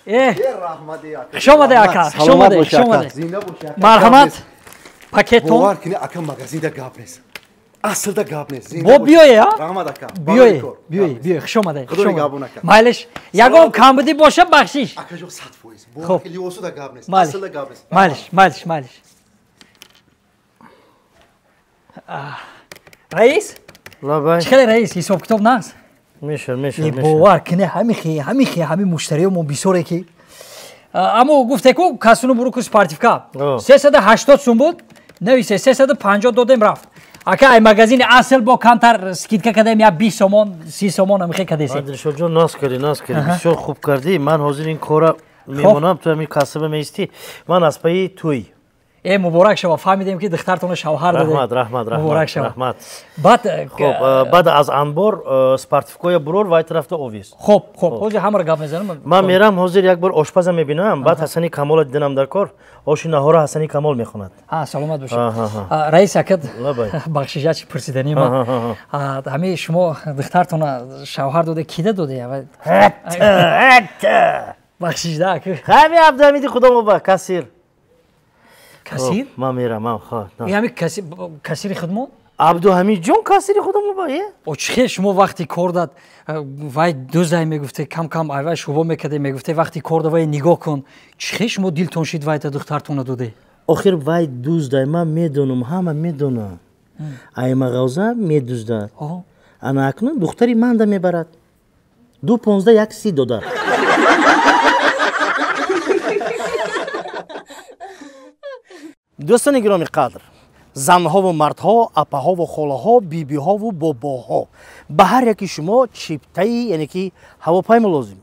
رحمتی آقا شما آقا شما زنده باشی مرحمت پاکتون باور کنی آقا مغازین دا گپ نیست اصل دا گپ نیست بو بیای یا رحمت آقا بیای شما خدا نگهبون آقا مالش یگام کم بدی باشه بخشیش آقا جو 100% بو کلی اوسو دا گپ نیست مالش. اصل دا گپ نیست مالش رئیس لا بای چخیلی رئیس حساب کتاب نست میشه باور کنه همین مشتریمون بیسوره که اما گفته کو کسونو برو کو سپارتیفکا 380 سوم بود نویسه 350 دادم رفت اکا ای مغازین اصل با کمتر سکیدکا کردیم یا 20 سومون 30 سومون هم خیلی کدیسی عادل جان ناز کردی بسیار خوب کردی من حاضر این کارا میمونم تو همین کاسب میستی من از پای توی ای مبارک شما فهمیدیم که دخترتون شوهر داده مبارک شما بعد از انبار سپارتیفیکای برور وای طرف تو اوویس خب حاجی همه رو گپ میزنم من میرم حاضر یک بار آشپزم میبینم بعد حسنی کمال دیدم در کار آش نهار حسنی کمال میخوند سلامت باشید رئیس اکد بخشیش پرسیدنی ما همه شما دخترتون شوهر داده کیده داده بخشیش ده همین عبدالحمید خدا مبارک کثیر کثیر من میرم خواهد همین کثیر خدمت عبدالحمید جون کثیر خدا مبارک چه شما وقتی کار داد وای دوزای میگفته کم وای شوبا میکرده میگفته وقتی کار داد وای نگاه کن چه شما دلتون شید وای تا دخترتون داده آخر وای دوزای من میدونم همه میدونم ای مغازه میدوزد انا اکنون دختری من ده میبرد 2.15 $130 دوستان گرامی قدر زنها و مردها اپاها و خالاها بیبیها و باباها به هر یکی شما چیپتایی یعنی که هواپیما لازم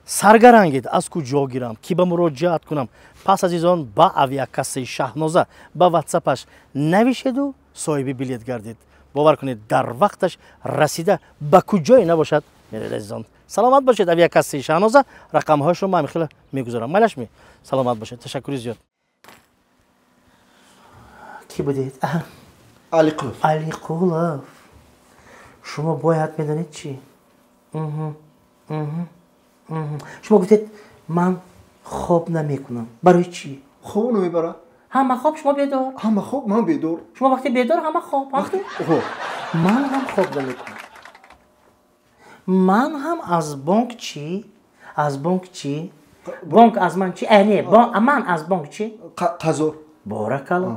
سرگرانگید از کجا گیرم کی به مراجعت کنم پس از ایزان با اویاکاسی شهنازه با واتساپش نویشید و صاحب بلیت گردید باور کنید در وقتش رسیده به کجای نباشد میرید عزیزان سلامت باشید اویاکاسی شهنازه رقم هاش رو من خیلی میگذارم مالش می سلامت باشید تشکر زیاد کی بودید؟ علی قلف علی قلف شما باید میدانید چی؟ شما گفتید من خواب نمیکنم برای چی؟ خواب نمیبره همه خواب شما بیدار همه خواب من بیدار شما وقتی بیدار همه خواب من هم خواب نمیکنم من هم از بانک چی؟ بانک از من چی؟ من از بانک چی؟ قزار بارکالله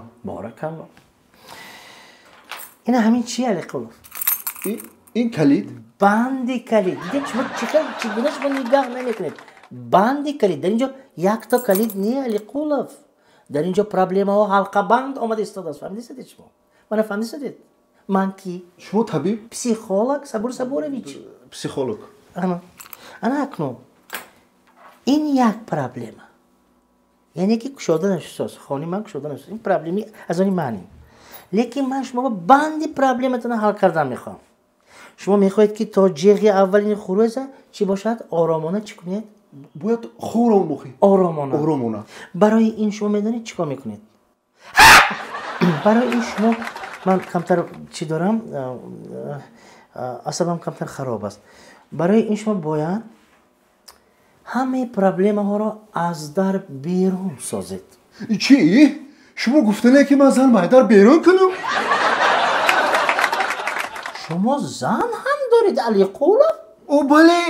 این همین چیه علی قلف؟ این کلید بند کلید دیگه چگونه شما نگاه نمیکنید بند کلید در اینجا یک تا کلید نیه علی قلف در اینجا پرابلم ها حلقه بند آمده استاد است فهمیدید شما من فهمیدید من کی شما طبیب پسیخولوگ صبورویچ پسیخولوگ انا اکنون این یک پرابلم یعنی که کشاده نشست خانی من کشاده نشست این پرابلمی از آنی معنی لیکن من شما بندی پرابلمتون حل کردن میخوام شما میخواید که تا جیغی اولین خروزه چی باشد آرامانه چی کنید باید خورم بخی آرامانه برای این شما میدونید چیکار میکنید برای این شما من کمتر چی دارم عصبم کمتر خراب است برای این شما باید همه پرابلم ها را از در بیرون سازید چی؟ شما گفتنه که من زن در بیرون کنم؟ شما زن هم دارید علی قلف؟ او بله